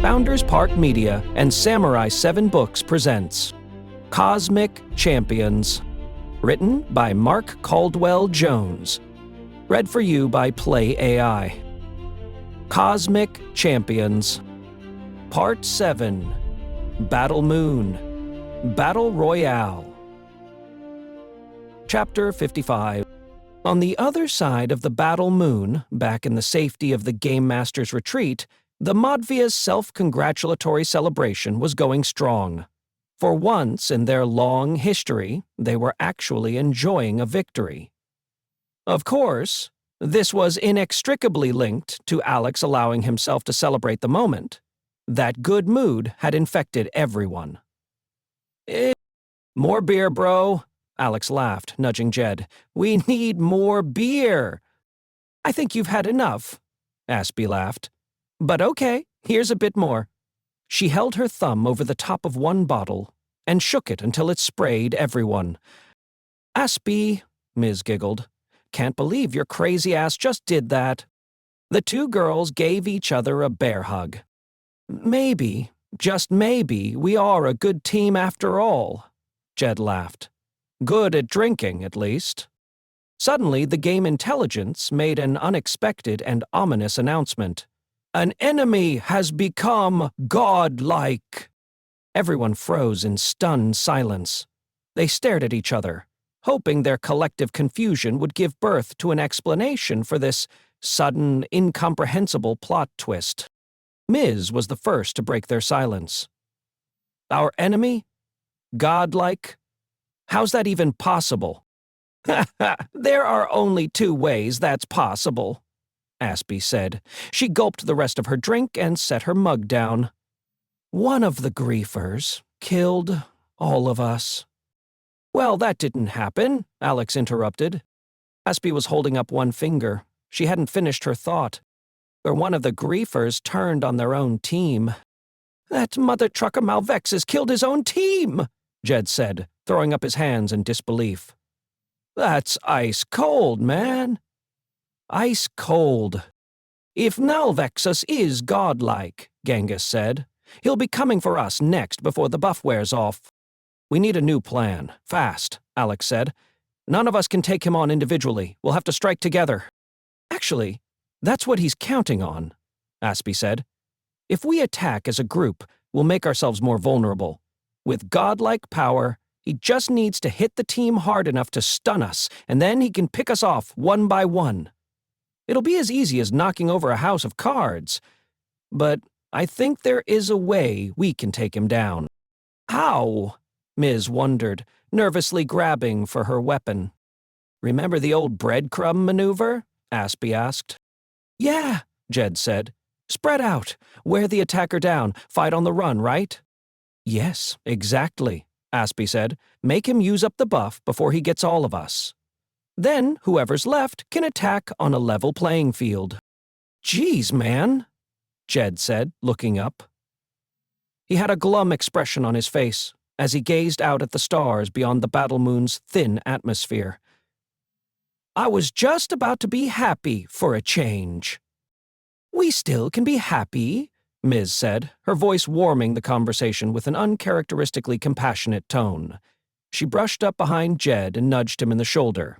Founders Park Media and Samurai 7 Books presents Cosmic Champions. Written by Mark Caldwell Jones. Read for you by Play AI. Cosmic Champions. Part 7. Battle Moon. Battle Royale. Chapter 55. On the other side of the Battle Moon, back in the safety of the Game Master's retreat, the Modfia's self-congratulatory celebration was going strong. For once in their long history, they were actually enjoying a victory. Of course, this was inextricably linked to Alex allowing himself to celebrate the moment. That good mood had infected everyone. More beer, bro, Alex laughed, nudging Jed. We need more beer. I think you've had enough, Aspy laughed. But okay, here's a bit more. She held her thumb over the top of one bottle and shook it until it sprayed everyone. Aspy, Ms. giggled. Can't believe your crazy ass just did that. The two girls gave each other a bear hug. Maybe, just maybe, we are a good team after all, Jed laughed. Good at drinking, at least. Suddenly, the game intelligence made an unexpected and ominous announcement. An enemy has become godlike. Everyone froze in stunned silence. They stared at each other, hoping their collective confusion would give birth to an explanation for this sudden, incomprehensible plot twist. Ms. was the first to break their silence. Our enemy? Godlike? How's that even possible? There are only two ways that's possible, Aspy said. She gulped the rest of her drink and set her mug down. One of the griefers killed all of us. Well, that didn't happen, Alex interrupted. Aspy was holding up one finger. She hadn't finished her thought. Or one of the griefers turned on their own team. That mother trucker Malvexus killed his own team, Jed said, throwing up his hands in disbelief. That's ice cold, man. Ice cold. If Malvexus is godlike, Genghis said, he'll be coming for us next before the buff wears off. We need a new plan. Fast, Alex said. None of us can take him on individually. We'll have to strike together. Actually, that's what he's counting on, Aspy said. If we attack as a group, we'll make ourselves more vulnerable. With godlike power, he just needs to hit the team hard enough to stun us, and then he can pick us off one by one. It'll be as easy as knocking over a house of cards. But I think there is a way we can take him down. How? Ms. wondered, nervously grabbing for her weapon. Remember the old breadcrumb maneuver? Aspy asked. Yeah, Jed said. Spread out. Wear the attacker down. Fight on the run, right? Yes, exactly, Aspy said. Make him use up the buff before he gets all of us. Then whoever's left can attack on a level playing field. Geez, man, Jed said, looking up. He had a glum expression on his face as he gazed out at the stars beyond the battle moon's thin atmosphere. I was just about to be happy for a change. We still can be happy, Ms. said, her voice warming the conversation with an uncharacteristically compassionate tone. She brushed up behind Jed and nudged him in the shoulder.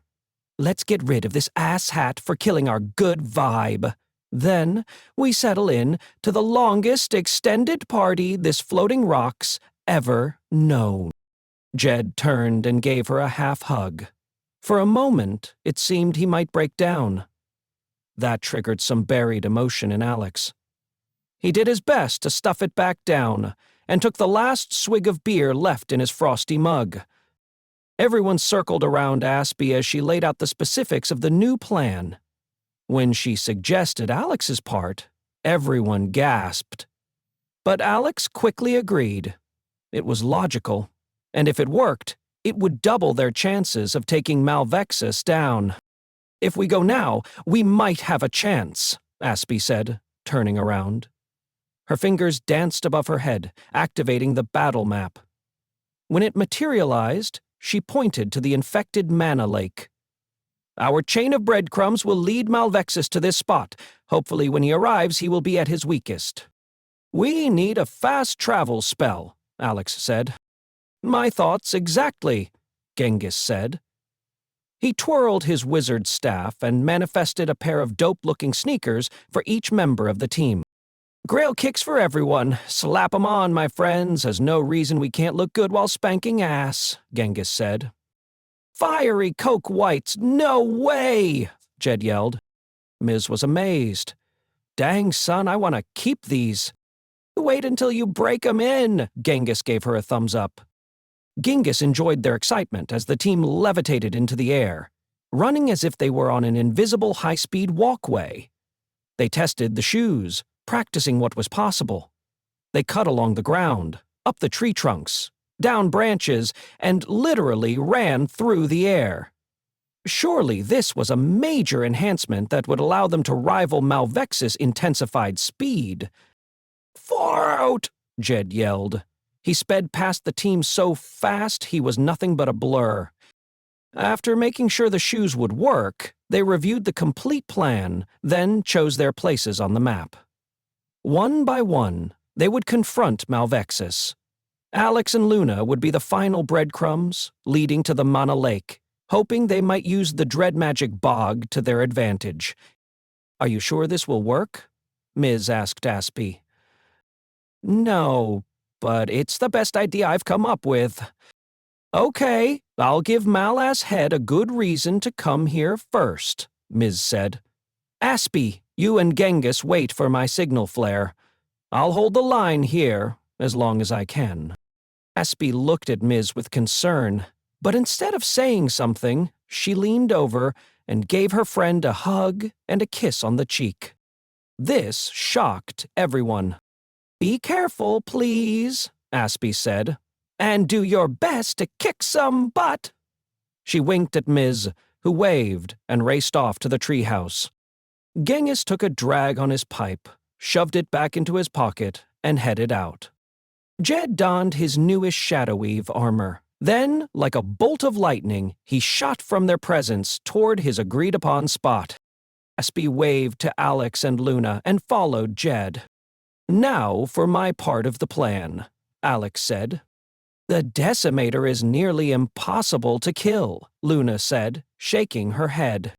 Let's get rid of this asshat for killing our good vibe. Then we settle in to the longest extended party this floating rock's ever known. Jed turned and gave her a half hug. For a moment, it seemed he might break down. That triggered some buried emotion in Alex. He did his best to stuff it back down and took the last swig of beer left in his frosty mug. Everyone circled around Aspy as she laid out the specifics of the new plan. When she suggested Alex's part, everyone gasped. But Alex quickly agreed. It was logical, and if it worked, it would double their chances of taking Malvexus down. If we go now, we might have a chance, Aspy said, turning around. Her fingers danced above her head, activating the battle map. When it materialized, she pointed to the infected mana lake. Our chain of breadcrumbs will lead Malvexus to this spot. Hopefully when he arrives, he will be at his weakest. We need a fast travel spell, Alex said. My thoughts exactly, Genghis said. He twirled his wizard staff and manifested a pair of dope-looking sneakers for each member of the team. Grail kicks for everyone. Slap 'em on, my friends. There's no reason we can't look good while spanking ass, Genghis said. Fiery Coke Whites, no way, Jed yelled. Miz was amazed. Dang, son, I want to keep these. Wait until you break 'em in, Genghis gave her a thumbs up. Genghis enjoyed their excitement as the team levitated into the air, running as if they were on an invisible high-speed walkway. They tested the shoes, practicing what was possible. They cut along the ground, up the tree trunks, down branches, and literally ran through the air. Surely this was a major enhancement that would allow them to rival Malvexus' intensified speed. Far out, Jed yelled. He sped past the team so fast he was nothing but a blur. After making sure the shoes would work, they reviewed the complete plan, then chose their places on the map. One by one, they would confront Malvexus. Alex and Luna would be the final breadcrumbs, leading to the Mana Lake, hoping they might use the dread magic bog to their advantage. Are you sure this will work? Miz asked Aspy. No, but it's the best idea I've come up with. Okay, I'll give Malass Head a good reason to come here first, Miz said. Aspy, you and Genghis wait for my signal flare. I'll hold the line here, as long as I can. Aspy looked at Miz with concern, but instead of saying something, she leaned over and gave her friend a hug and a kiss on the cheek. This shocked everyone. Be careful, please, Aspy said, and do your best to kick some butt. She winked at Miz, who waved and raced off to the treehouse. Genghis took a drag on his pipe, shoved it back into his pocket, and headed out. Jed donned his newish Shadowweave armor. Then, like a bolt of lightning, he shot from their presence toward his agreed-upon spot. Aspy waved to Alex and Luna and followed Jed. Now for my part of the plan, Alex said. The Decimator is nearly impossible to kill, Luna said, shaking her head.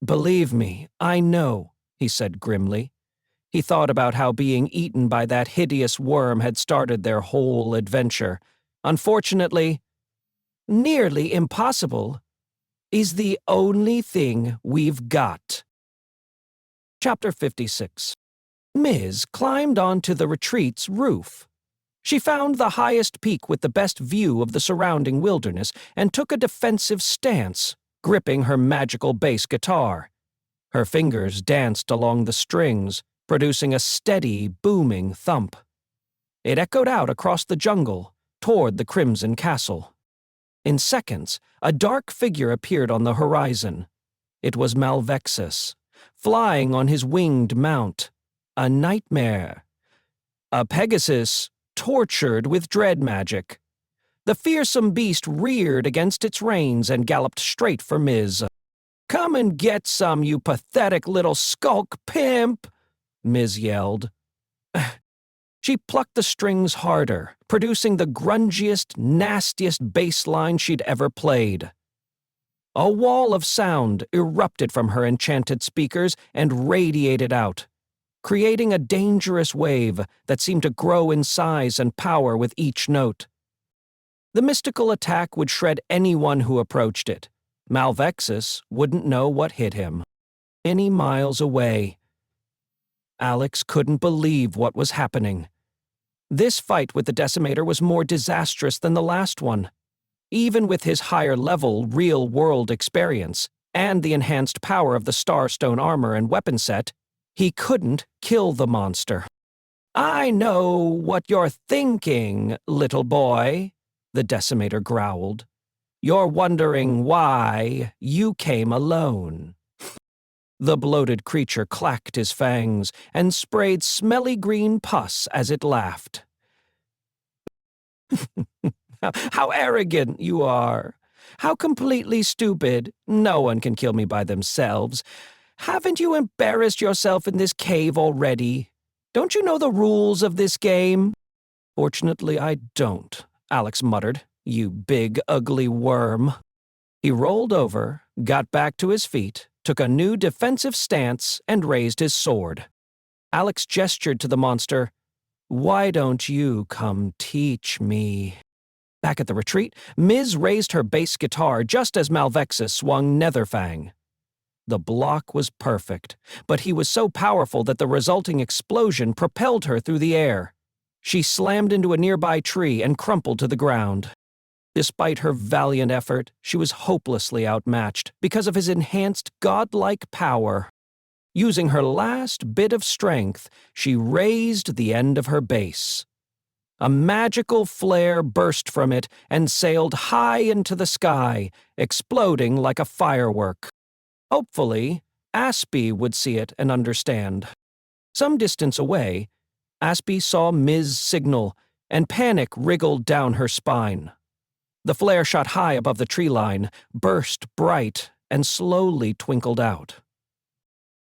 Believe me, I know, he said grimly. He thought about how being eaten by that hideous worm had started their whole adventure. Unfortunately, nearly impossible is the only thing we've got. Chapter 56. Miz climbed onto the retreat's roof. She found the highest peak with the best view of the surrounding wilderness and took a defensive stance, gripping her magical bass guitar. Her fingers danced along the strings, producing a steady, booming thump. It echoed out across the jungle, toward the Crimson Castle. In seconds, a dark figure appeared on the horizon. It was Malvexus, flying on his winged mount. A nightmare. A Pegasus tortured with dread magic. The fearsome beast reared against its reins and galloped straight for Miz. Come and get some, you pathetic little skulk pimp, Miz yelled. She plucked the strings harder, producing the grungiest, nastiest bass line she'd ever played. A wall of sound erupted from her enchanted speakers and radiated out, creating a dangerous wave that seemed to grow in size and power with each note. The mystical attack would shred anyone who approached it. Malvexus wouldn't know what hit him. Many miles away. Alex couldn't believe what was happening. This fight with the Decimator was more disastrous than the last one. Even with his higher-level, real-world experience and the enhanced power of the Starstone armor and weapon set, he couldn't kill the monster. I know what you're thinking, little boy, the Decimator growled. You're wondering why you came alone. The bloated creature clacked his fangs and sprayed smelly green pus as it laughed. How arrogant you are! How completely stupid! No one can kill me by themselves. Haven't you embarrassed yourself in this cave already? Don't you know the rules of this game? Fortunately, I don't, Alex muttered. You big, ugly worm. He rolled over, got back to his feet, took a new defensive stance, and raised his sword. Alex gestured to the monster. Why don't you come teach me? Back at the retreat, Ms. raised her bass guitar just as Malvexus swung Netherfang. The block was perfect, but he was so powerful that the resulting explosion propelled her through the air. She slammed into a nearby tree and crumpled to the ground. Despite her valiant effort, she was hopelessly outmatched because of his enhanced godlike power. Using her last bit of strength, she raised the end of her bass. A magical flare burst from it and sailed high into the sky, exploding like a firework. Hopefully, Aspy would see it and understand. Some distance away, Aspy saw Ms. signal, and panic wriggled down her spine. The flare shot high above the tree line, burst bright, and slowly twinkled out.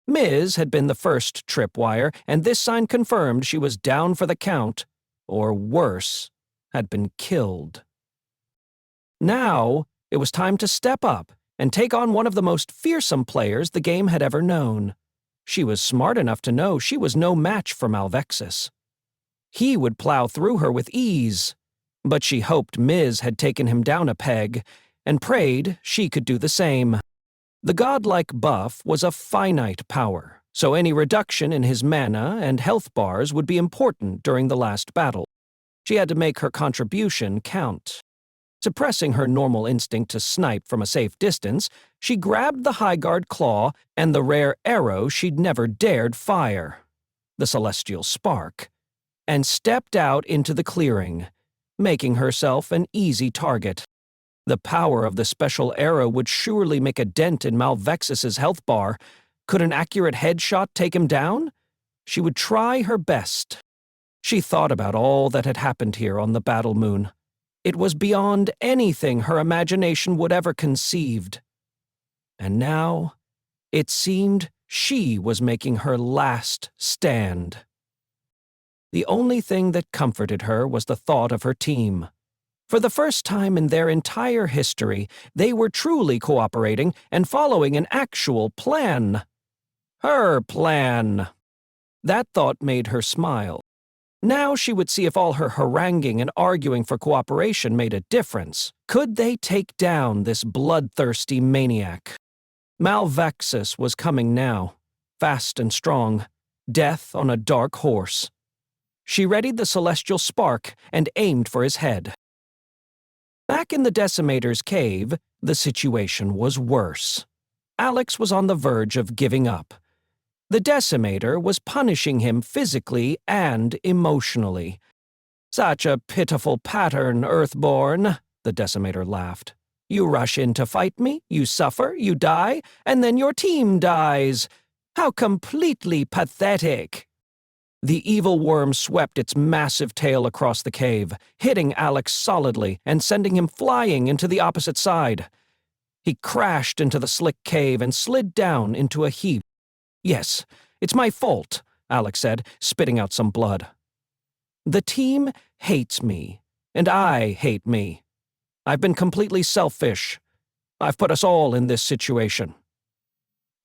Ms. had been the first tripwire, and this sign confirmed she was down for the count, or worse, had been killed. Now, it was time to step up and take on one of the most fearsome players the game had ever known. She was smart enough to know she was no match for Malvexus. He would plow through her with ease, but she hoped Ms. had taken him down a peg and prayed she could do the same. The godlike buff was a finite power, so any reduction in his mana and health bars would be important during the last battle. She had to make her contribution count. Suppressing her normal instinct to snipe from a safe distance, she grabbed the Highguard claw and the rare arrow she'd never dared fire, the celestial spark, and stepped out into the clearing, making herself an easy target. The power of the special arrow would surely make a dent in Malvexus's health bar. Could an accurate headshot take him down? She would try her best. She thought about all that had happened here on the battle moon. It was beyond anything her imagination would ever conceived. And now, it seemed she was making her last stand. The only thing that comforted her was the thought of her team. For the first time in their entire history, they were truly cooperating and following an actual plan. Her plan. That thought made her smile. Now she would see if all her haranguing and arguing for cooperation made a difference. Could they take down this bloodthirsty maniac? Malvexus was coming now, fast and strong, death on a dark horse. She readied the celestial spark and aimed for his head. Back in the Decimator's cave, the situation was worse. Alex was on the verge of giving up. The Decimator was punishing him physically and emotionally. Such a pitiful pattern, Earthborn, the Decimator laughed. You rush in to fight me, you suffer, you die, and then your team dies. How completely pathetic. The evil worm swept its massive tail across the cave, hitting Alex solidly and sending him flying into the opposite side. He crashed into the slick cave and slid down into a heap. Yes, it's my fault, Alex said, spitting out some blood. The team hates me, and I hate me. I've been completely selfish. I've put us all in this situation.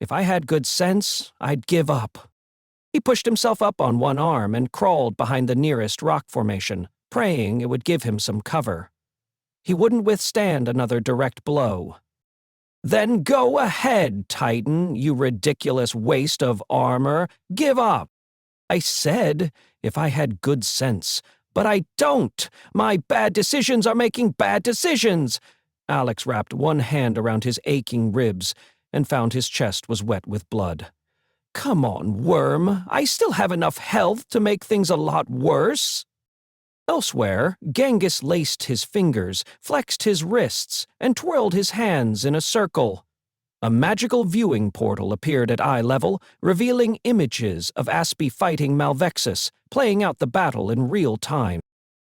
If I had good sense, I'd give up. He pushed himself up on one arm and crawled behind the nearest rock formation, praying it would give him some cover. He wouldn't withstand another direct blow. Then go ahead, Titan, you ridiculous waste of armor. Give up. I said if I had good sense, but I don't. My bad decisions are making bad decisions. Alex wrapped one hand around his aching ribs and found his chest was wet with blood. Come on, worm. I still have enough health to make things a lot worse. Elsewhere, Genghis laced his fingers, flexed his wrists, and twirled his hands in a circle. A magical viewing portal appeared at eye level, revealing images of Aspy fighting Malvexus, playing out the battle in real time.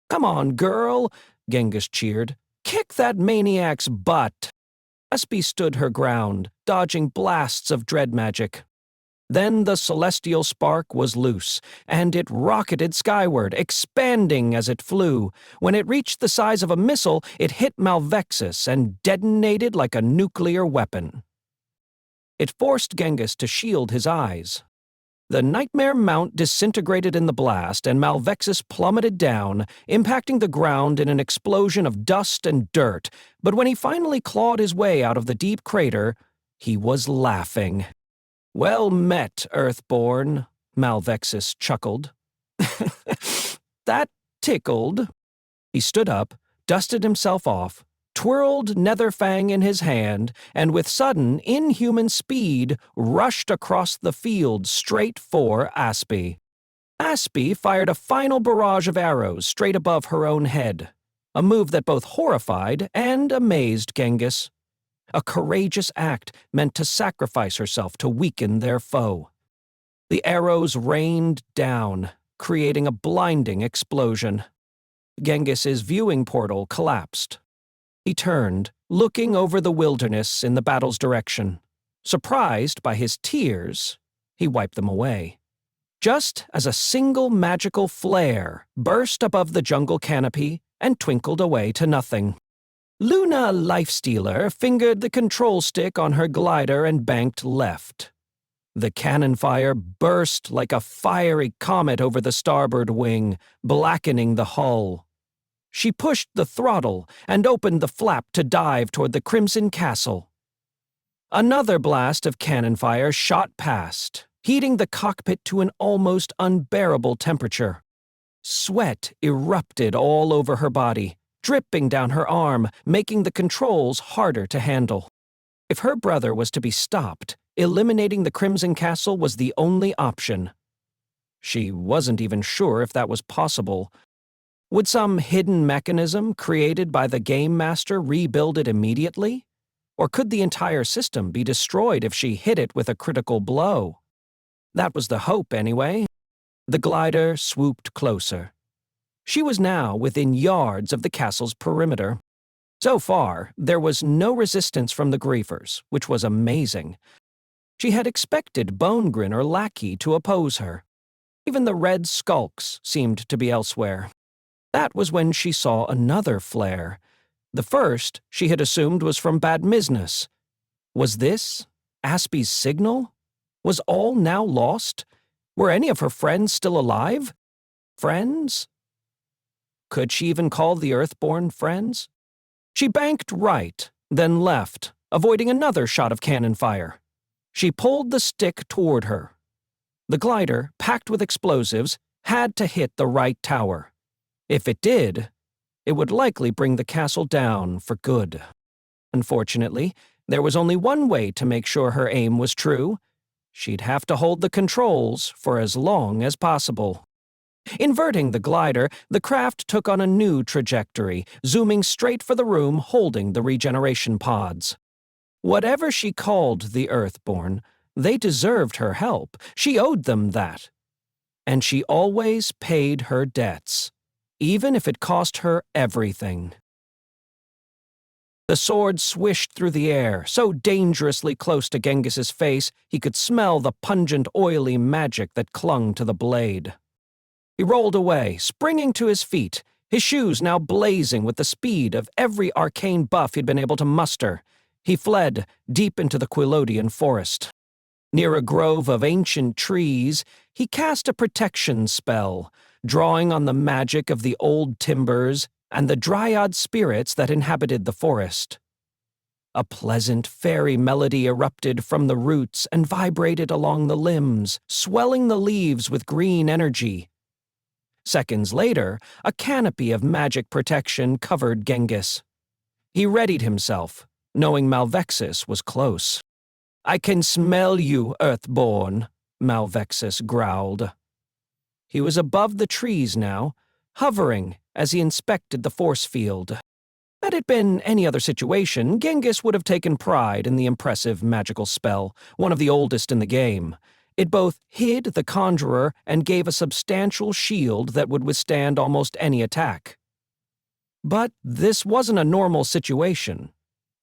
Come on, girl, Genghis cheered. Kick that maniac's butt. Aspy stood her ground, dodging blasts of dread magic. Then the celestial spark was loose, and it rocketed skyward, expanding as it flew. When it reached the size of a missile, it hit Malvexus and detonated like a nuclear weapon. It forced Genghis to shield his eyes. The nightmare mount disintegrated in the blast, and Malvexus plummeted down, impacting the ground in an explosion of dust and dirt. But when he finally clawed his way out of the deep crater, he was laughing. "Well met, Earthborn," Malvexus chuckled. "That tickled." He stood up, dusted himself off, twirled Netherfang in his hand, and with sudden, inhuman speed, rushed across the field straight for Aspy. Aspy fired a final barrage of arrows straight above her own head, a move that both horrified and amazed Genghis. A courageous act meant to sacrifice herself to weaken their foe. The arrows rained down, creating a blinding explosion. Genghis's viewing portal collapsed. He turned, looking over the wilderness in the battle's direction. Surprised by his tears, he wiped them away. Just as a single magical flare burst above the jungle canopy and twinkled away to nothing. Luna Lifestealer fingered the control stick on her glider and banked left. The cannon fire burst like a fiery comet over the starboard wing, blackening the hull. She pushed the throttle and opened the flap to dive toward the Crimson Castle. Another blast of cannon fire shot past, heating the cockpit to an almost unbearable temperature. Sweat erupted all over her body, dripping down her arm, making the controls harder to handle. If her brother was to be stopped, eliminating the Crimson Castle was the only option. She wasn't even sure if that was possible. Would some hidden mechanism created by the Game Master rebuild it immediately? Or could the entire system be destroyed if she hit it with a critical blow? That was the hope, anyway. The glider swooped closer. She was now within yards of the castle's perimeter. So far, there was no resistance from the griefers, which was amazing. She had expected Bonegrin or Lackey to oppose her. Even the red skulks seemed to be elsewhere. That was when she saw another flare. The first she had assumed was from Badmisnus. Was this Aspy's signal? Was all now lost? Were any of her friends still alive? Friends? Could she even call the Earthborn friends? She banked right, then left, avoiding another shot of cannon fire. She pulled the stick toward her. The glider, packed with explosives, had to hit the right tower. If it did, it would likely bring the castle down for good. Unfortunately, there was only one way to make sure her aim was true. She'd have to hold the controls for as long as possible. Inverting the glider, the craft took on a new trajectory, zooming straight for the room holding the regeneration pods. Whatever she called the Earthborn, they deserved her help. She owed them that. And she always paid her debts, even if it cost her everything. The sword swished through the air, so dangerously close to Genghis's face he could smell the pungent, oily magic that clung to the blade. He rolled away, springing to his feet, his shoes now blazing with the speed of every arcane buff he'd been able to muster. He fled deep into the Quilodian forest. Near a grove of ancient trees, he cast a protection spell, drawing on the magic of the old timbers and the dryad spirits that inhabited the forest. A pleasant fairy melody erupted from the roots and vibrated along the limbs, swelling the leaves with green energy. Seconds later, a canopy of magic protection covered Genghis. He readied himself, knowing Malvexus was close. "I can smell you, Earthborn," Malvexus growled. He was above the trees now, hovering as he inspected the force field. Had it been any other situation, Genghis would have taken pride in the impressive magical spell, one of the oldest in the game. It both hid the conjurer and gave a substantial shield that would withstand almost any attack. But this wasn't a normal situation.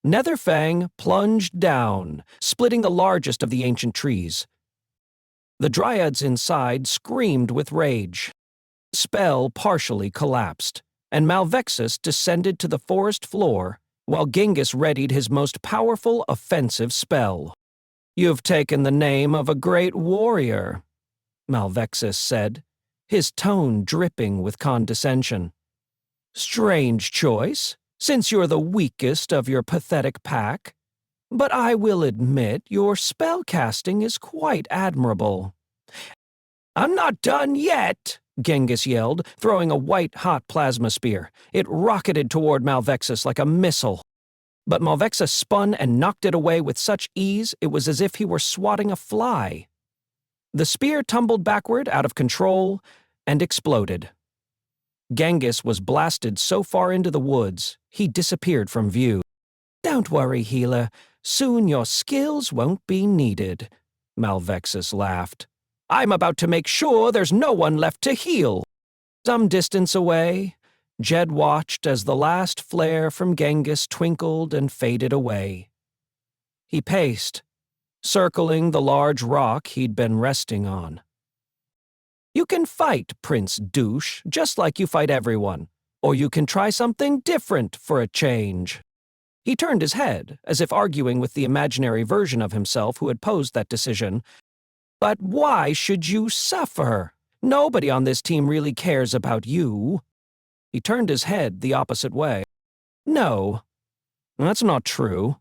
Netherfang plunged down, splitting the largest of the ancient trees. The dryads inside screamed with rage. Spell partially collapsed, and Malvexus descended to the forest floor while Genghis readied his most powerful offensive spell. "You've taken the name of a great warrior," Malvexus said, his tone dripping with condescension. "Strange choice, since you're the weakest of your pathetic pack. But I will admit your spellcasting is quite admirable." "I'm not done yet," Genghis yelled, throwing a white-hot plasma spear. It rocketed toward Malvexus like a missile. But Malvexus spun and knocked it away with such ease it was as if he were swatting a fly. The spear tumbled backward out of control and exploded. Genghis was blasted so far into the woods, he disappeared from view. "Don't worry, healer. Soon your skills won't be needed," Malvexus laughed. "I'm about to make sure there's no one left to heal." Some distance away, Jed watched as the last flare from Genghis twinkled and faded away. He paced, circling the large rock he'd been resting on. "You can fight, Prince Douche, just like you fight everyone, or you can try something different for a change." He turned his head, as if arguing with the imaginary version of himself who had posed that decision. "But why should you suffer? Nobody on this team really cares about you." He turned his head the opposite way. "No, that's not true.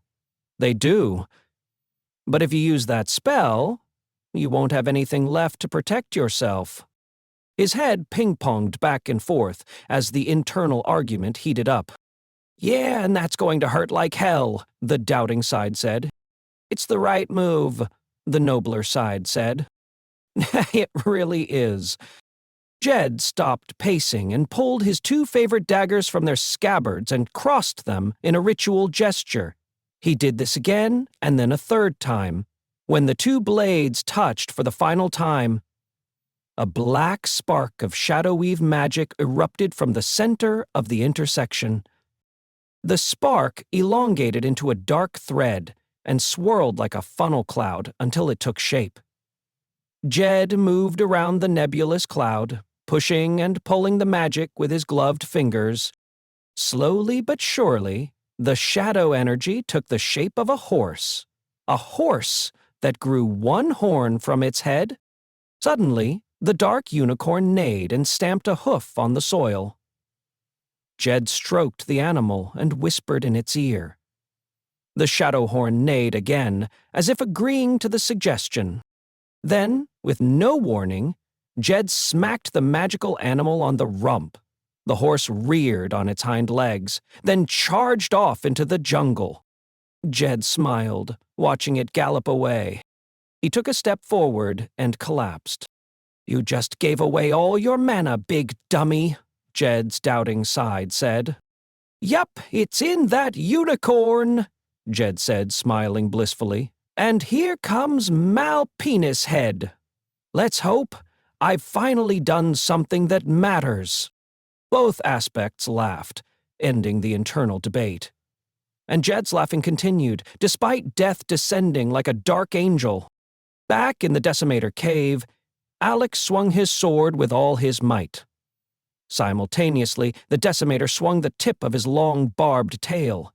They do. But if you use that spell, you won't have anything left to protect yourself." His head ping-ponged back and forth as the internal argument heated up. "Yeah, and that's going to hurt like hell," the doubting side said. "It's the right move," the nobler side said. "It really is." Jed stopped pacing and pulled his two favorite daggers from their scabbards and crossed them in a ritual gesture. He did this again and then a third time. When the two blades touched for the final time, a black spark of shadow-weave magic erupted from the center of the intersection. The spark elongated into a dark thread and swirled like a funnel cloud until it took shape. Jed moved around the nebulous cloud, pushing and pulling the magic with his gloved fingers. Slowly but surely, the shadow energy took the shape of a horse that grew one horn from its head. Suddenly, the dark unicorn neighed and stamped a hoof on the soil. Jed stroked the animal and whispered in its ear. The shadow horn neighed again, as if agreeing to the suggestion. Then, with no warning, Jed smacked the magical animal on the rump. The horse reared on its hind legs, then charged off into the jungle. Jed smiled, watching it gallop away. He took a step forward and collapsed. "You just gave away all your mana, big dummy," Jed's doubting side said. "Yup, it's in that unicorn," Jed said, smiling blissfully. "And here comes Penis Head. Let's hope I've finally done something that matters." Both aspects laughed, ending the internal debate. And Jed's laughing continued, despite death descending like a dark angel. Back in the Decimator cave, Alex swung his sword with all his might. Simultaneously, the Decimator swung the tip of his long, barbed tail.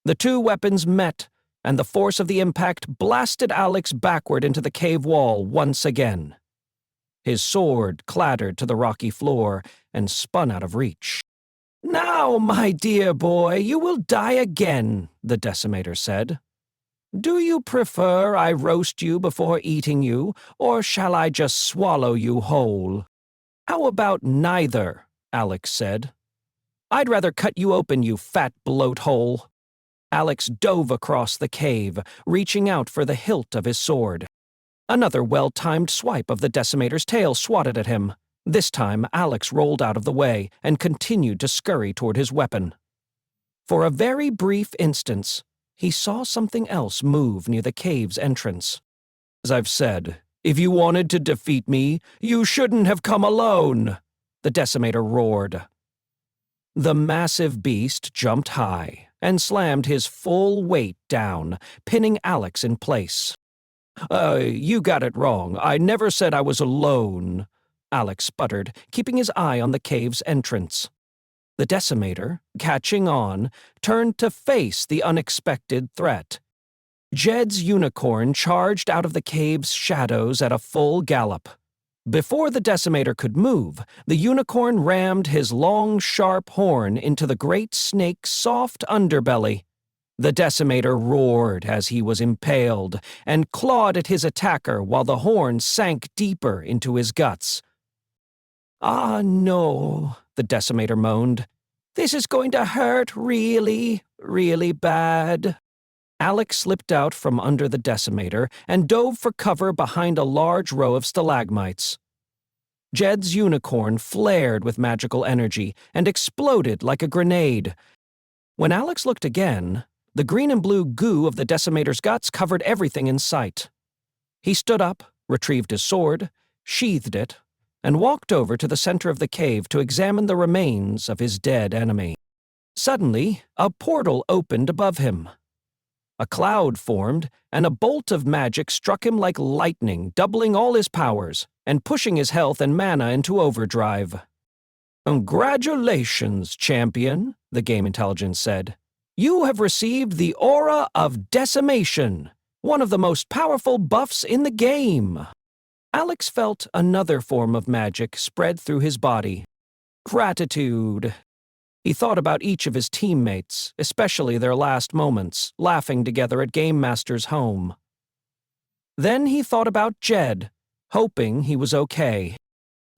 The two weapons met, and the force of the impact blasted Alex backward into the cave wall once again. His sword clattered to the rocky floor and spun out of reach. "Now, my dear boy, you will die again," the Decimator said. "Do you prefer I roast you before eating you, or shall I just swallow you whole?" "How about neither?" Alex said. "I'd rather cut you open, you fat bloat hole." Alex dove across the cave, reaching out for the hilt of his sword. Another well-timed swipe of the Decimator's tail swatted at him. This time, Alex rolled out of the way and continued to scurry toward his weapon. For a very brief instant, he saw something else move near the cave's entrance. "As I've said, if you wanted to defeat me, you shouldn't have come alone," the Decimator roared. The massive beast jumped high and slammed his full weight down, pinning Alex in place. You got it wrong. I never said I was alone, Alex sputtered, keeping his eye on the cave's entrance. The Decimator, catching on, turned to face the unexpected threat. Jed's unicorn charged out of the cave's shadows at a full gallop. Before the Decimator could move, the unicorn rammed his long, sharp horn into the great snake's soft underbelly. The Decimator roared as he was impaled and clawed at his attacker while the horn sank deeper into his guts. "Ah, no," the Decimator moaned. "This is going to hurt really, really bad." Alex slipped out from under the Decimator and dove for cover behind a large row of stalagmites. Jed's unicorn flared with magical energy and exploded like a grenade. When Alex looked again, the green and blue goo of the Decimator's guts covered everything in sight. He stood up, retrieved his sword, sheathed it, and walked over to the center of the cave to examine the remains of his dead enemy. Suddenly, a portal opened above him. A cloud formed, and a bolt of magic struck him like lightning, doubling all his powers and pushing his health and mana into overdrive. "Congratulations, champion," the game intelligence said. "You have received the Aura of Decimation, one of the most powerful buffs in the game." Alex felt another form of magic spread through his body. Gratitude. He thought about each of his teammates, especially their last moments, laughing together at Game Master's home. Then he thought about Jed, hoping he was okay.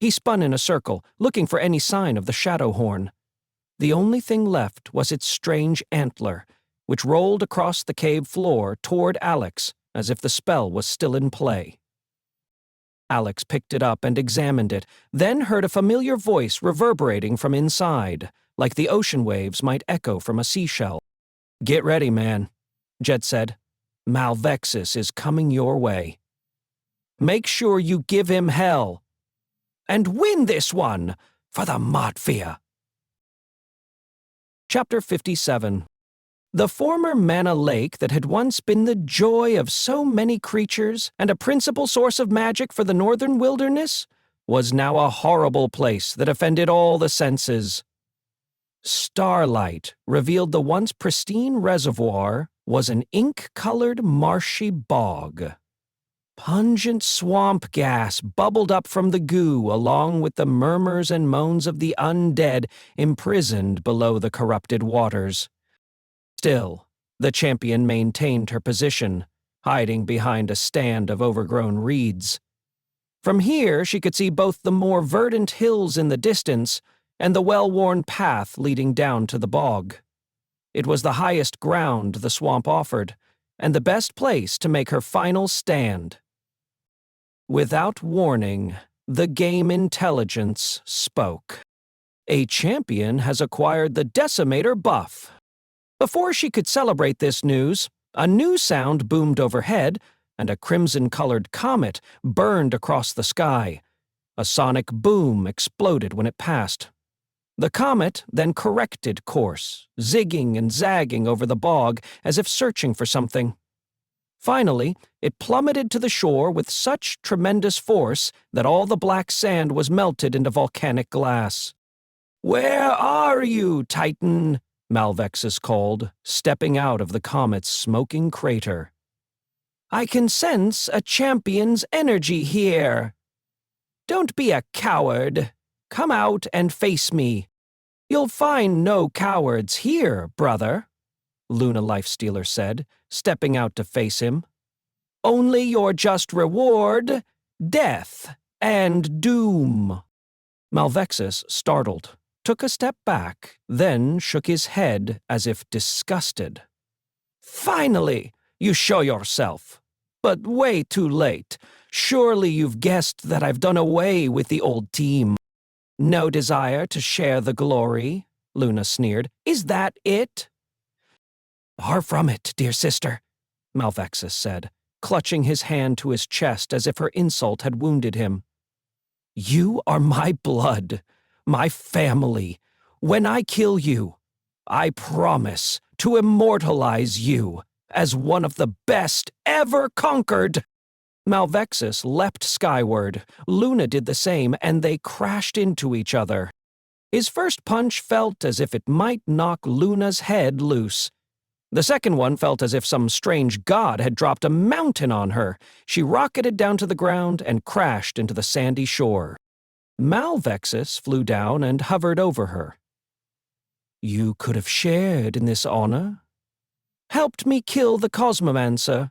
He spun in a circle, looking for any sign of the shadow horn. The only thing left was its strange antler, which rolled across the cave floor toward Alex, as if the spell was still in play. Alex picked it up and examined it, then heard a familiar voice reverberating from inside, like the ocean waves might echo from a seashell. "Get ready, man," Jed said. "Malvexus is coming your way. Make sure you give him hell. And win this one for the Modfia." Chapter 57. The former Mana Lake that had once been the joy of so many creatures and a principal source of magic for the northern wilderness was now a horrible place that offended all the senses. Starlight revealed the once pristine reservoir was an ink-colored marshy bog. Pungent swamp gas bubbled up from the goo along with the murmurs and moans of the undead imprisoned below the corrupted waters. Still, the champion maintained her position, hiding behind a stand of overgrown reeds. From here she could see both the more verdant hills in the distance and the well-worn path leading down to the bog. It was the highest ground the swamp offered, and the best place to make her final stand. Without warning, the game intelligence spoke. A champion has acquired the Decimator buff. Before she could celebrate this news, a new sound boomed overhead, and a crimson-colored comet burned across the sky. A sonic boom exploded when it passed. The comet then corrected course, zigging and zagging over the bog as if searching for something. Finally, it plummeted to the shore with such tremendous force that all the black sand was melted into volcanic glass. "Where are you, Titan?" Malvexus called, stepping out of the comet's smoking crater. "I can sense a champion's energy here. Don't be a coward. Come out and face me. You'll find no cowards here, brother," Luna Lifestealer said, stepping out to face him. "Only your just reward, death and doom." Malvexus, startled, took a step back, then shook his head as if disgusted. "Finally, you show yourself. But way too late. Surely you've guessed that I've done away with the old team. No desire to share the glory?" Luna sneered. "Is that it?" "Far from it, dear sister," Malvexus said, clutching his hand to his chest as if her insult had wounded him. "You are my blood, my family. When I kill you, I promise to immortalize you as one of the best ever conquered." Malvexus leapt skyward, Luna did the same, and they crashed into each other. His first punch felt as if it might knock Luna's head loose. The second one felt as if some strange god had dropped a mountain on her. She rocketed down to the ground and crashed into the sandy shore. Malvexus flew down and hovered over her. "You could have shared in this honor. Helped me kill the Cosmomancer.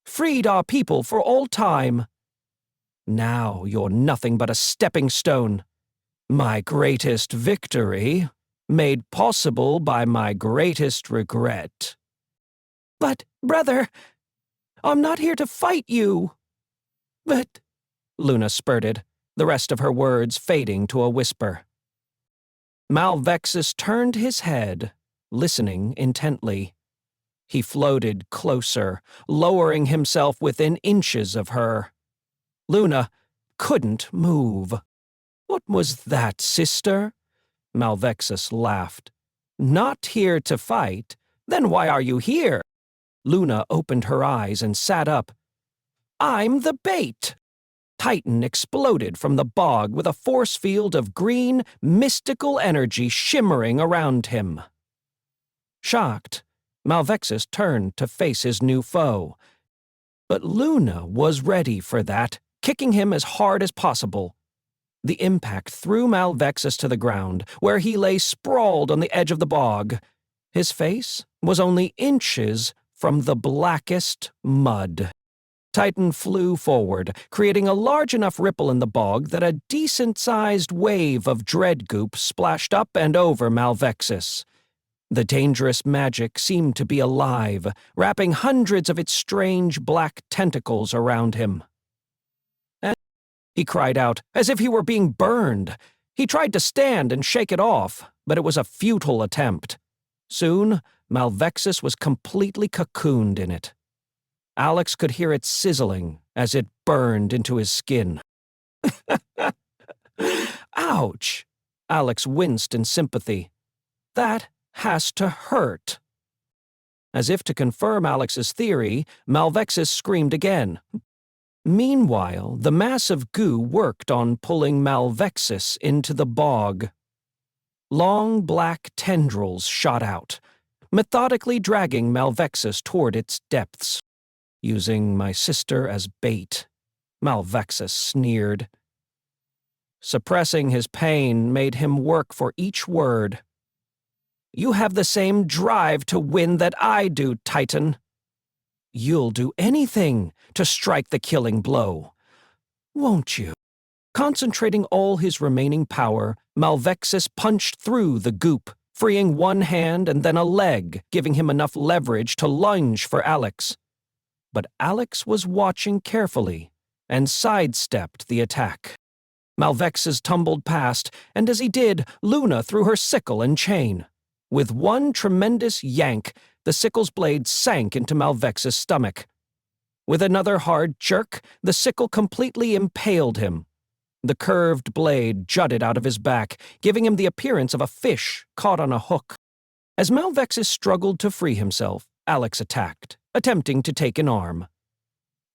Freed our people for all time. Now you're nothing but a stepping stone. My greatest victory, made possible by my greatest regret." "But, brother, I'm not here to fight you." "But," Luna spurted, the rest of her words fading to a whisper. Malvexus turned his head, listening intently. He floated closer, lowering himself within inches of her. Luna couldn't move. "What was that, sister?" Malvexus laughed. "Not here to fight? Then why are you here?" Luna opened her eyes and sat up. "I'm the bait!" Titan exploded from the bog with a force field of green, mystical energy shimmering around him. Shocked, Malvexus turned to face his new foe. But Luna was ready for that, kicking him as hard as possible. The impact threw Malvexus to the ground, where he lay sprawled on the edge of the bog. His face was only inches from the blackest mud. Titan flew forward, creating a large enough ripple in the bog that a decent-sized wave of dread goop splashed up and over Malvexus. The dangerous magic seemed to be alive, wrapping hundreds of its strange black tentacles around him. He cried out, as if he were being burned. He tried to stand and shake it off, but it was a futile attempt. Soon, Malvexus was completely cocooned in it. Alex could hear it sizzling as it burned into his skin. Ouch! Alex winced in sympathy. That has to hurt. As if to confirm Alex's theory, Malvexus screamed again. Meanwhile, the mass of goo worked on pulling Malvexus into the bog. Long black tendrils shot out, methodically dragging Malvexus toward its depths. "Using my sister as bait," Malvexus sneered. Suppressing his pain made him work for each word. "You have the same drive to win that I do, Titan. You'll do anything to strike the killing blow, won't you?" Concentrating all his remaining power, Malvexus punched through the goop, freeing one hand and then a leg, giving him enough leverage to lunge for Alex. But Alex was watching carefully and sidestepped the attack. Malvexus tumbled past, and as he did, Luna threw her sickle and chain. With one tremendous yank, the sickle's blade sank into Malvexus' stomach. With another hard jerk, the sickle completely impaled him. The curved blade jutted out of his back, giving him the appearance of a fish caught on a hook. As Malvexus struggled to free himself, Alex attacked, attempting to take an arm.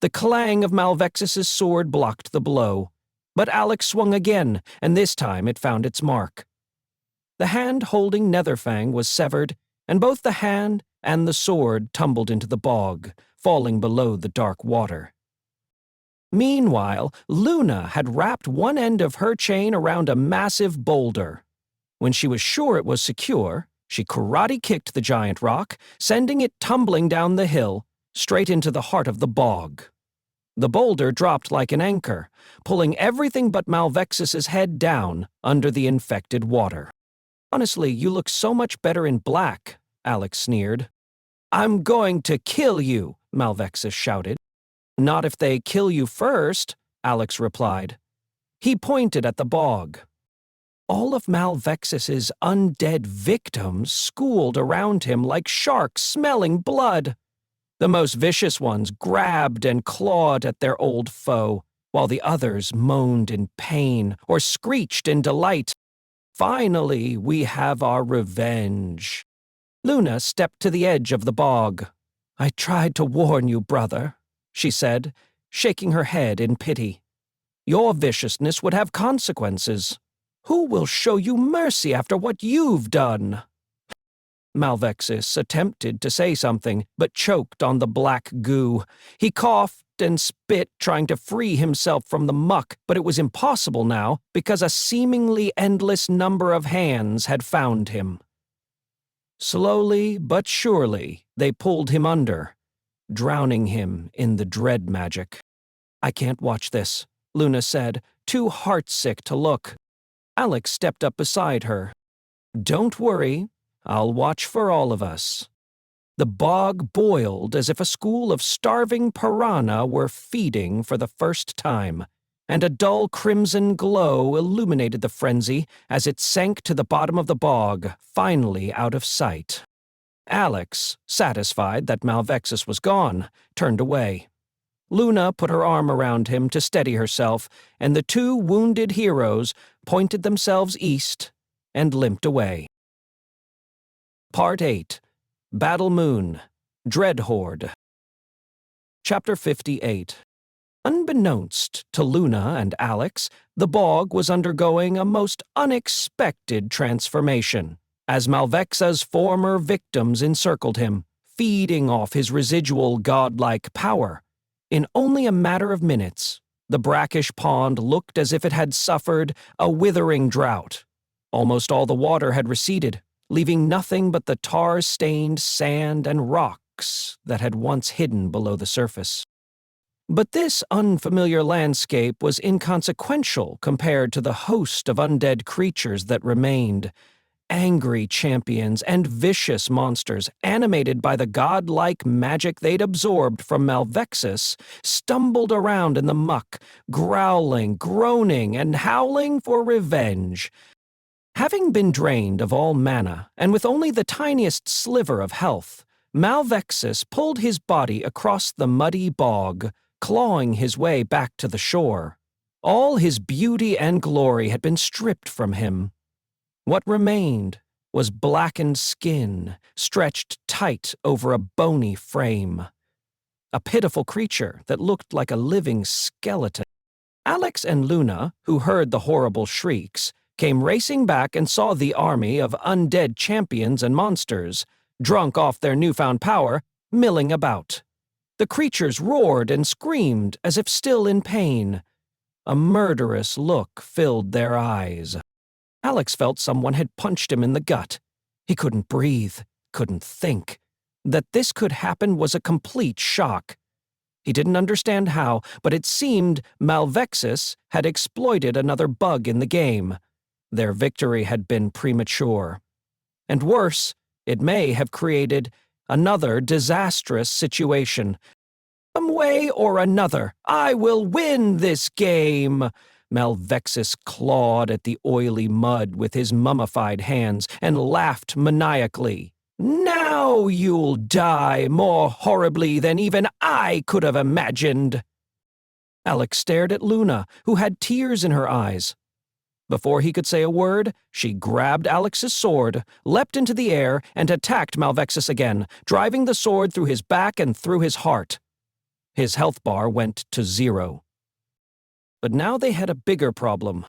The clang of Malvexus's sword blocked the blow, but Alex swung again, and this time it found its mark. The hand holding Netherfang was severed, and both the hand and the sword tumbled into the bog, falling below the dark water. Meanwhile, Luna had wrapped one end of her chain around a massive boulder. When she was sure it was secure, she karate-kicked the giant rock, sending it tumbling down the hill, straight into the heart of the bog. The boulder dropped like an anchor, pulling everything but Malvexus's head down under the infected water. "Honestly, you look so much better in black," Alex sneered. "I'm going to kill you," Malvexus shouted. "Not if they kill you first," Alex replied. He pointed at the bog. All of Malvexus's undead victims schooled around him like sharks smelling blood. The most vicious ones grabbed and clawed at their old foe, while the others moaned in pain or screeched in delight. "Finally, we have our revenge." Luna stepped to the edge of the bog. "I tried to warn you, brother," she said, shaking her head in pity. "Your viciousness would have consequences. Who will show you mercy after what you've done?" Malvexus attempted to say something, but choked on the black goo. He coughed and spit, trying to free himself from the muck, but it was impossible now because a seemingly endless number of hands had found him. Slowly but surely, they pulled him under, drowning him in the dread magic. "I can't watch this," Luna said, too heartsick to look. Alex stepped up beside her. "Don't worry, I'll watch for all of us." The bog boiled as if a school of starving piranha were feeding for the first time, and a dull crimson glow illuminated the frenzy as it sank to the bottom of the bog, finally out of sight. Alex, satisfied that Malvexus was gone, turned away. Luna put her arm around him to steady herself, and the two wounded heroes pointed themselves east and limped away. Part 8. Battle Moon, Dreadhorde. Chapter 58. Unbeknownst to Luna and Alex, the bog was undergoing a most unexpected transformation, as Malvexus's former victims encircled him, feeding off his residual godlike power. In only a matter of minutes, the brackish pond looked as if it had suffered a withering drought. Almost all the water had receded, leaving nothing but the tar-stained sand and rocks that had once hidden below the surface. But this unfamiliar landscape was inconsequential compared to the host of undead creatures that remained. Angry champions and vicious monsters, animated by the godlike magic they'd absorbed from Malvexus, stumbled around in the muck, growling, groaning, and howling for revenge. Having been drained of all mana, and with only the tiniest sliver of health, Malvexus pulled his body across the muddy bog, clawing his way back to the shore. All his beauty and glory had been stripped from him. What remained was blackened skin, stretched tight over a bony frame. A pitiful creature that looked like a living skeleton. Alex and Luna, who heard the horrible shrieks, came racing back and saw the army of undead champions and monsters, drunk off their newfound power, milling about. The creatures roared and screamed as if still in pain. A murderous look filled their eyes. Alex felt someone had punched him in the gut. He couldn't breathe, couldn't think. That this could happen was a complete shock. He didn't understand how, but it seemed Malvexus had exploited another bug in the game. Their victory had been premature. And worse, it may have created another disastrous situation. "Some way or another, I will win this game!" Malvexus clawed at the oily mud with his mummified hands and laughed maniacally. "Now you'll die more horribly than even I could have imagined." Alex stared at Luna, who had tears in her eyes. Before he could say a word, she grabbed Alex's sword, leapt into the air, and attacked Malvexus again, driving the sword through his back and through his heart. His health bar went to 0. But now they had a bigger problem.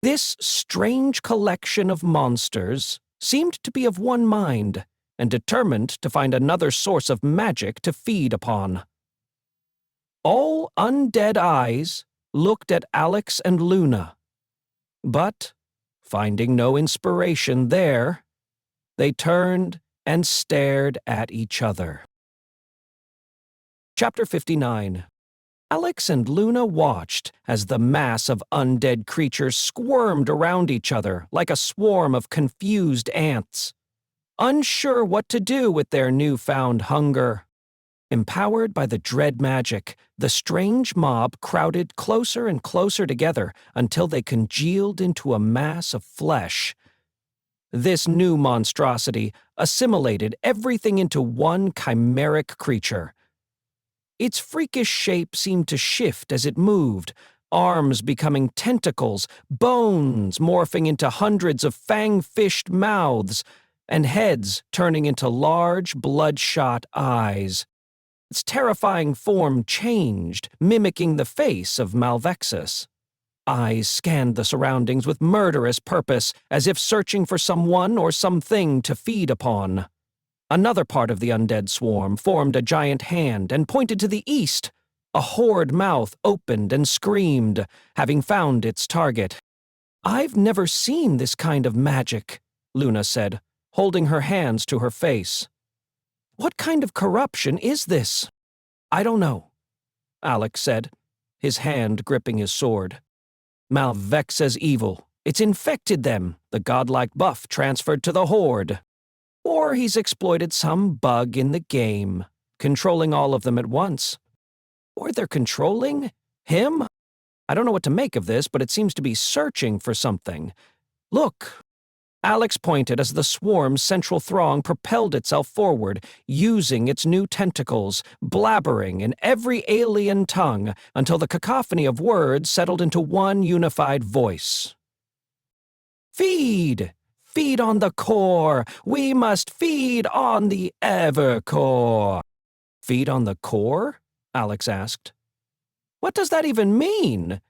This strange collection of monsters seemed to be of one mind, and determined to find another source of magic to feed upon. All undead eyes looked at Alex and Luna. But, finding no inspiration there, they turned and stared at each other. Chapter 59. Alex and Luna watched as the mass of undead creatures squirmed around each other like a swarm of confused ants, unsure what to do with their newfound hunger. Empowered by the dread magic, the strange mob crowded closer and closer together until they congealed into a mass of flesh. This new monstrosity assimilated everything into one chimeric creature. Its freakish shape seemed to shift as it moved, arms becoming tentacles, bones morphing into hundreds of fang-fished mouths, and heads turning into large, bloodshot eyes. Its terrifying form changed, mimicking the face of Malvexus. Eyes scanned the surroundings with murderous purpose, as if searching for someone or something to feed upon. Another part of the undead swarm formed a giant hand and pointed to the east. A horde mouth opened and screamed, having found its target. "I've never seen this kind of magic," Luna said, holding her hands to her face. "What kind of corruption is this?" "I don't know," Alex said, his hand gripping his sword. "Malvexus evil. It's infected them, the godlike buff transferred to the horde. Or he's exploited some bug in the game, controlling all of them at once. Or they're controlling him? I don't know what to make of this, but it seems to be searching for something. Look." Alex pointed as the swarm's central throng propelled itself forward, using its new tentacles, blabbering in every alien tongue until the cacophony of words settled into one unified voice. "Feed! Feed on the core! We must feed on the Evercore!" "Feed on the core?" Alex asked. "What does that even mean?"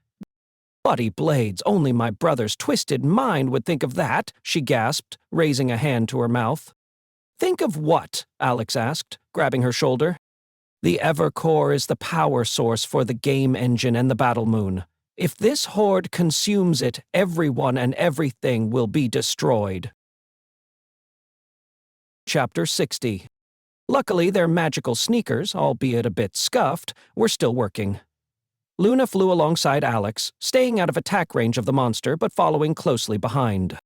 "Bloody blades, only my brother's twisted mind would think of that," she gasped, raising a hand to her mouth. "Think of what?" Alex asked, grabbing her shoulder. "The Evercore is the power source for the game engine and the battle moon. If this horde consumes it, everyone and everything will be destroyed." Chapter 60. Luckily, their magical sneakers, albeit a bit scuffed, were still working. Luna flew alongside Alex, staying out of attack range of the monster but following closely behind.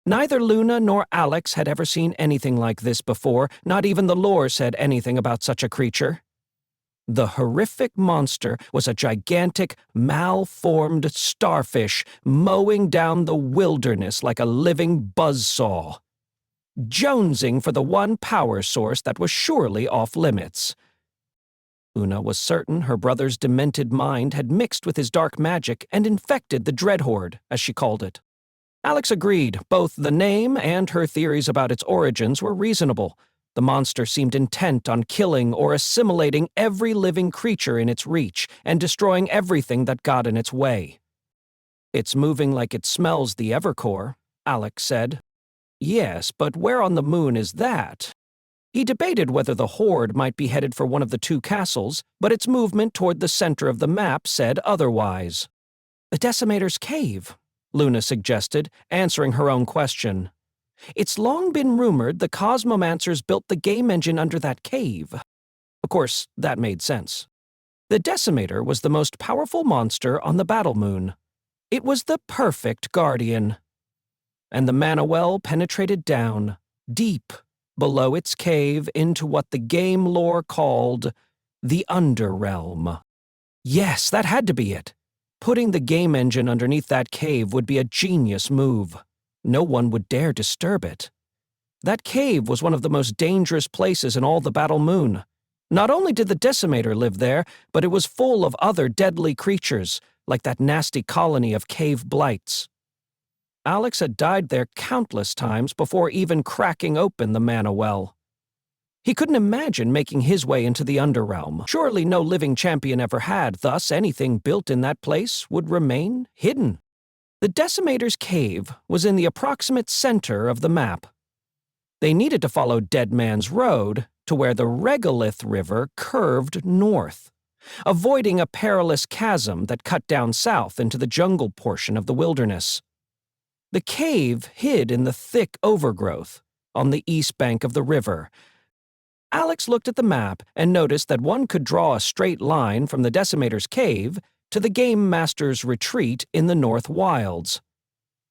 Neither Luna nor Alex had ever seen anything like this before, not even the lore said anything about such a creature. The horrific monster was a gigantic, malformed starfish mowing down the wilderness like a living buzzsaw, jonesing for the one power source that was surely off-limits. Luna was certain her brother's demented mind had mixed with his dark magic and infected the Dreadhorde, as she called it. Alex agreed. Both the name and her theories about its origins were reasonable. The monster seemed intent on killing or assimilating every living creature in its reach and destroying everything that got in its way. "It's moving like it smells the Evercore," Alex said. "Yes, but where on the moon is that?" He debated whether the horde might be headed for one of the two castles, but its movement toward the center of the map said otherwise. "The Decimator's cave," Luna suggested, answering her own question. "It's long been rumored the Cosmomancers built the game engine under that cave." Of course, that made sense. The Decimator was the most powerful monster on the battle moon. It was the perfect guardian. And the mana well penetrated down, deep, below its cave into what the game lore called the Underrealm. Yes, that had to be it. Putting the game engine underneath that cave would be a genius move. No one would dare disturb it. That cave was one of the most dangerous places in all the Battle Moon. Not only did the Decimator live there, but it was full of other deadly creatures, like that nasty colony of cave blights. Alex had died there countless times before even cracking open the mana well. He couldn't imagine making his way into the Underrealm. Surely no living champion ever had, thus anything built in that place would remain hidden. The Decimator's cave was in the approximate center of the map. They needed to follow Dead Man's Road to where the Regolith River curved north, avoiding a perilous chasm that cut down south into the jungle portion of the wilderness. The cave hid in the thick overgrowth on the east bank of the river. Alex looked at the map and noticed that one could draw a straight line from the Decimator's cave to the Game Master's retreat in the North Wilds.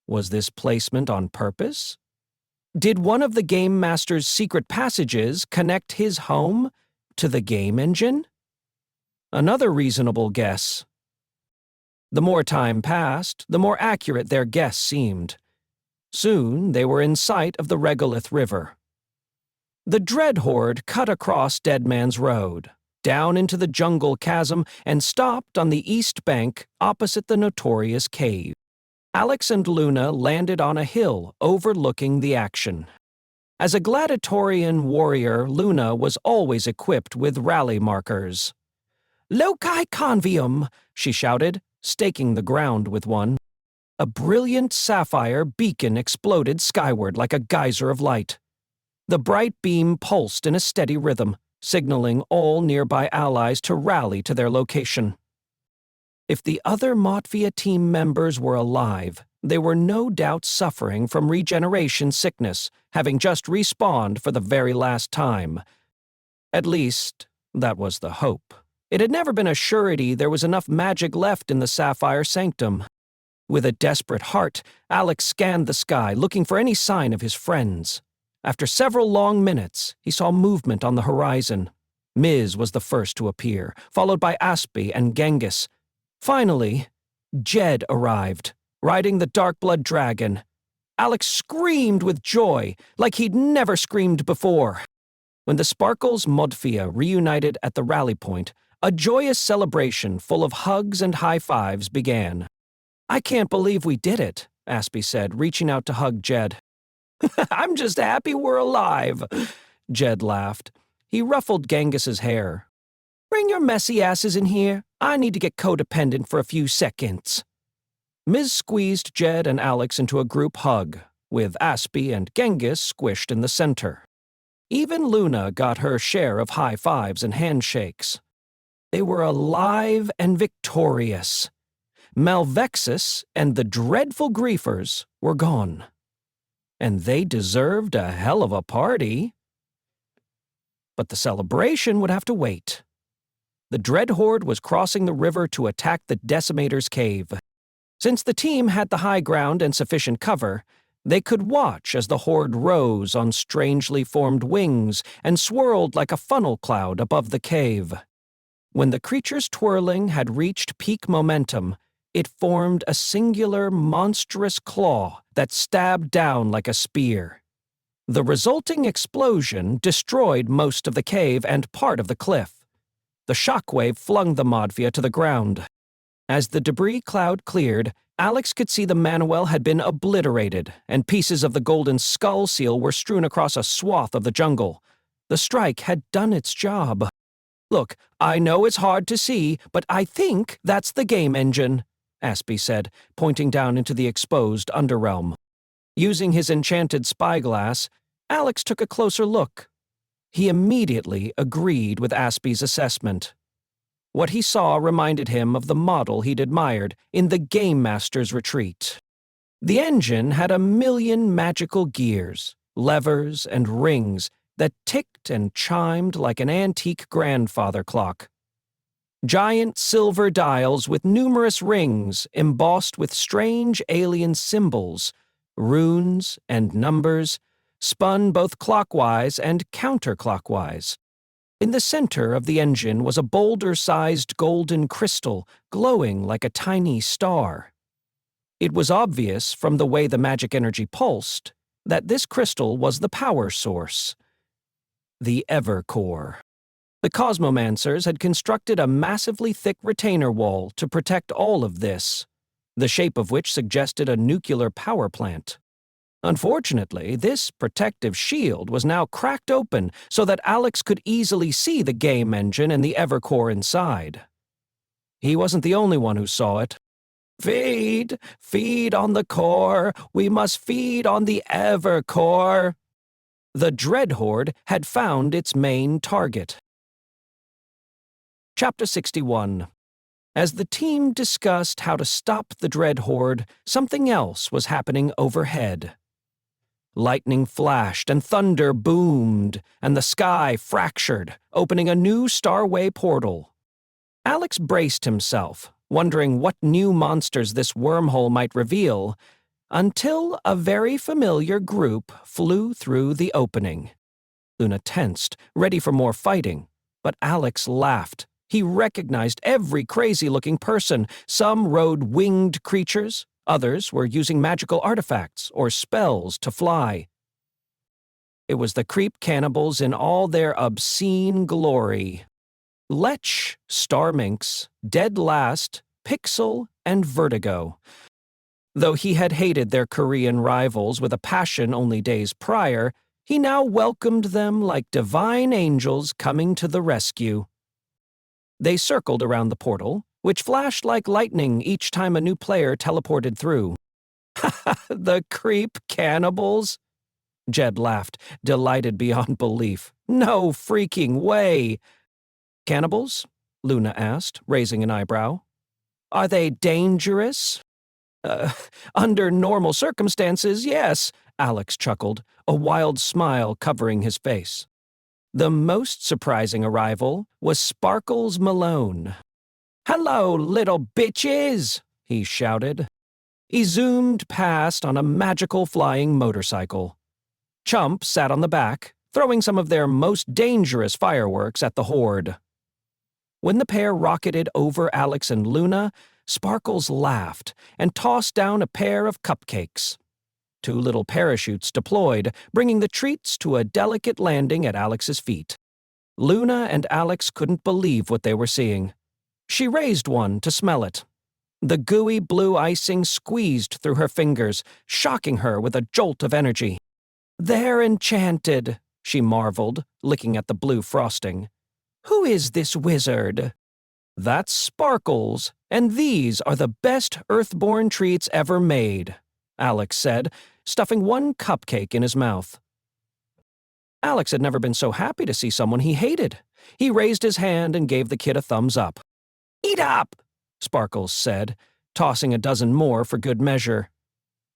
Was this placement on purpose? Did one of the Game Master's secret passages connect his home to the game engine? Another reasonable guess. The more time passed, the more accurate their guess seemed. Soon they were in sight of the Regolith River. The Dreadhorde cut across Dead Man's Road, down into the jungle chasm, and stopped on the east bank opposite the notorious cave. Alex and Luna landed on a hill overlooking the action. As a gladiatorian warrior, Luna was always equipped with rally markers. "Loci convium," she shouted, staking the ground with one. A brilliant sapphire beacon exploded skyward like a geyser of light. The bright beam pulsed in a steady rhythm, signaling all nearby allies to rally to their location. If the other Modfia team members were alive, they were no doubt suffering from regeneration sickness, having just respawned for the very last time. At least, that was the hope. It had never been a surety there was enough magic left in the Sapphire Sanctum. With a desperate heart, Alex scanned the sky, looking for any sign of his friends. After several long minutes, he saw movement on the horizon. Miz was the first to appear, followed by Aspy and Genghis. Finally, Jed arrived, riding the Darkblood dragon. Alex screamed with joy, like he'd never screamed before. When the Sparkles Modfia reunited at the rally point, a joyous celebration full of hugs and high fives began. "I can't believe we did it," Aspy said, reaching out to hug Jed. "I'm just happy we're alive," Jed laughed. He ruffled Genghis's hair. "Bring your messy asses in here. I need to get codependent for a few seconds." Miz squeezed Jed and Alex into a group hug, with Aspy and Genghis squished in the center. Even Luna got her share of high fives and handshakes. They were alive and victorious. Malvexus and the dreadful griefers were gone. And they deserved a hell of a party. But the celebration would have to wait. The Dreadhorde was crossing the river to attack the Decimator's cave. Since the team had the high ground and sufficient cover, they could watch as the horde rose on strangely formed wings and swirled like a funnel cloud above the cave. When the creature's twirling had reached peak momentum, it formed a singular, monstrous claw that stabbed down like a spear. The resulting explosion destroyed most of the cave and part of the cliff. The shockwave flung the Modfia to the ground. As the debris cloud cleared, Alex could see the Manuel had been obliterated, and pieces of the golden skull seal were strewn across a swath of the jungle. The strike had done its job. "Look, I know it's hard to see, but I think that's the game engine," Aspy said, pointing down into the exposed underrealm. Using his enchanted spyglass, Alex took a closer look. He immediately agreed with Aspy's assessment. What he saw reminded him of the model he'd admired in the Game Master's retreat. The engine had 1,000,000 magical gears, levers, and rings that ticked and chimed like an antique grandfather clock. Giant silver dials with numerous rings embossed with strange alien symbols, runes, and numbers, spun both clockwise and counterclockwise. In the center of the engine was a boulder-sized golden crystal glowing like a tiny star. It was obvious from the way the magic energy pulsed that this crystal was the power source. The Evercore. The Cosmomancers had constructed a massively thick retainer wall to protect all of this, the shape of which suggested a nuclear power plant. Unfortunately, this protective shield was now cracked open so that Alex could easily see the game engine and the Evercore inside. He wasn't the only one who saw it. "Feed! Feed on the core! We must feed on the Evercore!" The Dreadhorde had found its main target. Chapter 61. As the team discussed how to stop the Dreadhorde, something else was happening overhead. Lightning flashed and thunder boomed, and the sky fractured, opening a new starway portal. Alex braced himself, wondering what new monsters this wormhole might reveal, until a very familiar group flew through the opening. Luna tensed, ready for more fighting, but Alex laughed. He recognized every crazy-looking person. Some rode winged creatures. Others were using magical artifacts or spells to fly. It was the creep cannibals in all their obscene glory. Lech, Starminx, Dead Last, Pixel, and Vertigo. Though he had hated their Korean rivals with a passion only days prior, He now welcomed them like divine angels coming to the rescue. They circled around the portal, which flashed like lightning each time a new player teleported through. The creep cannibals? Jed laughed, delighted beyond belief. No freaking way! Cannibals? Luna asked, raising an eyebrow. Are they dangerous? Under normal circumstances, yes, Alex chuckled, a wild smile covering his face. The most surprising arrival was Sparkles Malone. Hello, little bitches, he shouted. He zoomed past on a magical flying motorcycle. Chump sat on the back, throwing some of their most dangerous fireworks at the horde. When the pair rocketed over Alex and Luna, Sparkles laughed and tossed down a pair of cupcakes. 2 little parachutes deployed, bringing the treats to a delicate landing at Alex's feet. Luna and Alex couldn't believe what they were seeing. She raised one to smell it. The gooey blue icing squeezed through her fingers, shocking her with a jolt of energy. They're enchanted, she marveled, licking at the blue frosting. Who is this wizard? That's Sparkles, and these are the best earthborn treats ever made, Alex said, stuffing one cupcake in his mouth. Alex had never been so happy to see someone he hated. He raised his hand and gave the kid a thumbs up. Eat up, Sparkles said, tossing a dozen more for good measure.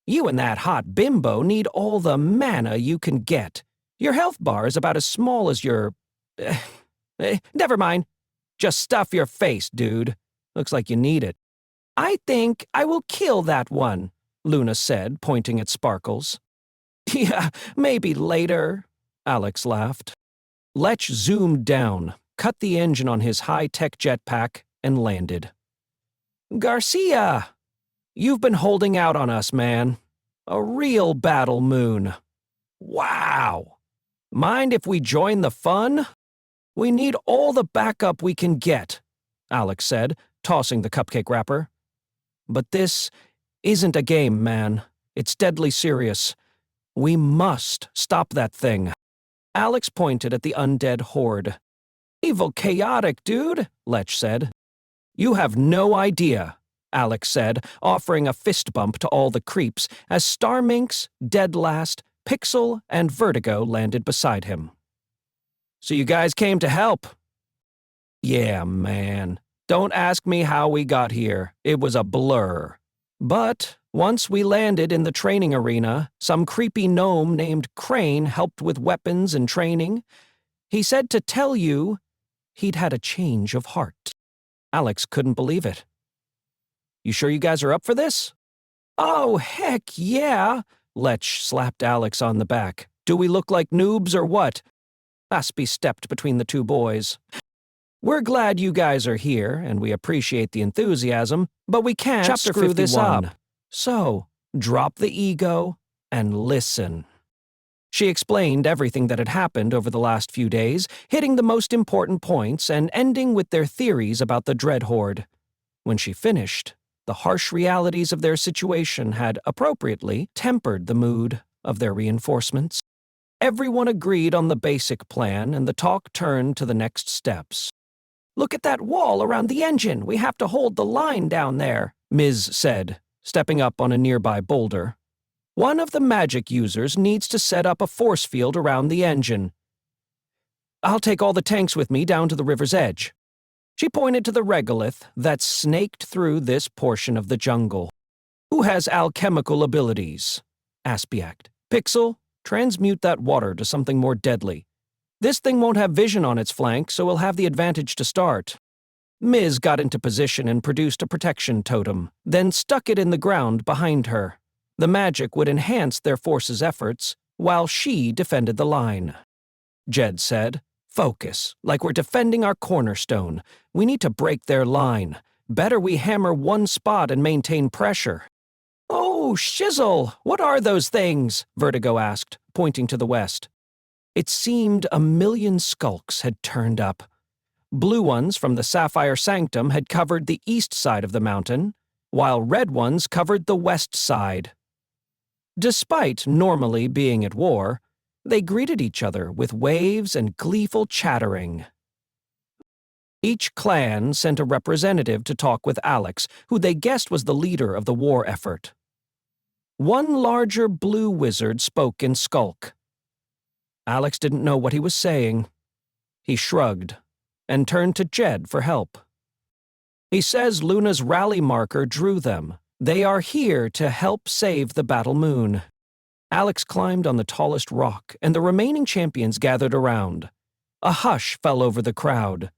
You and that hot bimbo need all the mana you can get. Your health bar is about as small as your... never mind. Just stuff your face, dude. Looks like you need it. I think I will kill that one, Luna said, pointing at Sparkles. Yeah, maybe later, Alex laughed. Lech zoomed down, cut the engine on his high-tech jetpack, and landed. Garcia! You've been holding out on us, man. A real battle moon. Wow! Mind if we join the fun? We need all the backup we can get, Alex said, tossing the cupcake wrapper. But this isn't a game, man. It's deadly serious. We must stop that thing. Alex pointed at the undead horde. Evil chaotic, dude, Lech said. You have no idea, Alex said, offering a fist bump to all the creeps as Starminx, Deadlast, Pixel, and Vertigo landed beside him. So you guys came to help? Yeah, man. Don't ask me how we got here. It was a blur. But once we landed in the training arena, some creepy gnome named Crane helped with weapons and training. He said to tell you he'd had a change of heart. Alex couldn't believe it. You sure you guys are up for this? Oh, heck yeah, Lech slapped Alex on the back. Do we look like noobs or what? Aspy stepped between the two boys. We're glad you guys are here, and we appreciate the enthusiasm, but we can't Chapter screw this 51. up. So, drop the ego and listen. She explained everything that had happened over the last few days, hitting the most important points and ending with their theories about the Dreadhorde. When she finished, the harsh realities of their situation had appropriately tempered the mood of their reinforcements. Everyone agreed on the basic plan, and the talk turned to the next steps. Look at that wall around the engine. We have to hold the line down there, Ms. said, stepping up on a nearby boulder. One of the magic users needs to set up a force field around the engine. I'll take all the tanks with me down to the river's edge. She pointed to the regolith that snaked through this portion of the jungle. Who has alchemical abilities? Aspy asked. Pixel, transmute that water to something more deadly. This thing won't have vision on its flank, so we'll have the advantage to start. Ms. got into position and produced a protection totem, then stuck it in the ground behind her. The magic would enhance their force's efforts, while she defended the line. Jed said, Focus, like we're defending our cornerstone. We need to break their line. Better we hammer one spot and maintain pressure. Oh, shizzle! What are those things? Vertigo asked, pointing to the west. It seemed 1,000,000 skulks had turned up. Blue ones from the Sapphire Sanctum had covered the east side of the mountain, while red ones covered the west side. Despite normally being at war, They greeted each other with waves and gleeful chattering. Each clan sent a representative to talk with Alex, who they guessed was the leader of the war effort. One larger blue wizard spoke in Skulk. Alex didn't know what he was saying. He shrugged and turned to Jed for help. He says Luna's rally marker drew them. They are here to help save the Battle Moon. Alex climbed on the tallest rock, and the remaining champions gathered around. A hush fell over the crowd.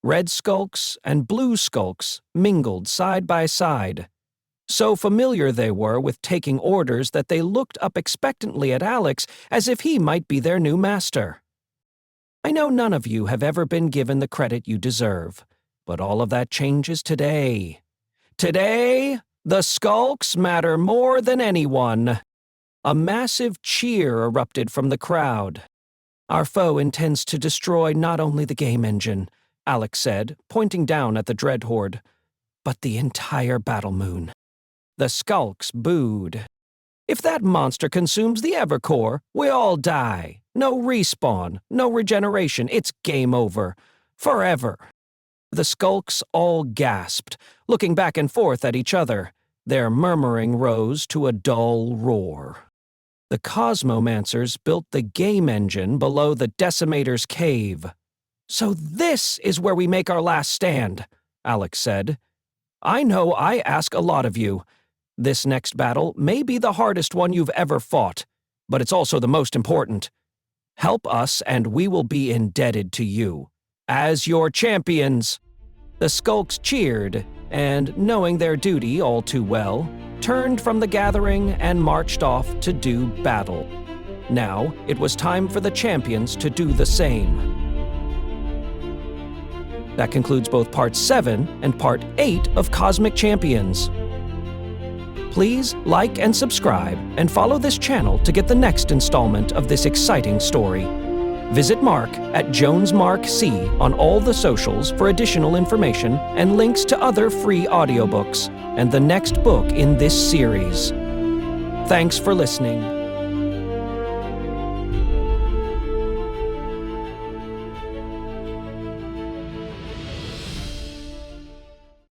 Red skulks and blue skulks mingled side by side. So familiar they were with taking orders that they looked up expectantly at Alex as if he might be their new master. I know none of you have ever been given the credit you deserve, but all of that changes today. Today, the skulks matter more than anyone. A massive cheer erupted from the crowd. Our foe intends to destroy not only the game engine, Alex said, pointing down at the Dreadhorde, but the entire Battle Moon. The skulks booed. If that monster consumes the Evercore, we all die. No respawn, no regeneration, it's game over. Forever. The skulks all gasped, looking back and forth at each other. Their murmuring rose to a dull roar. The Cosmomancers built the game engine below the Decimator's cave. So this is where we make our last stand, Alex said. I know I ask a lot of you. This next battle may be the hardest one you've ever fought, but it's also the most important. Help us and we will be indebted to you. As your champions. The skulks cheered, and, knowing their duty all too well, turned from the gathering and marched off to do battle. Now, it was time for the champions to do the same. That concludes both Part 7 and Part 8 of Cosmic Champions. Please like and subscribe, and follow this channel to get the next installment of this exciting story. Visit Mark at JonesMarkC on all the socials for additional information and links to other free audiobooks and the next book in this series. Thanks for listening.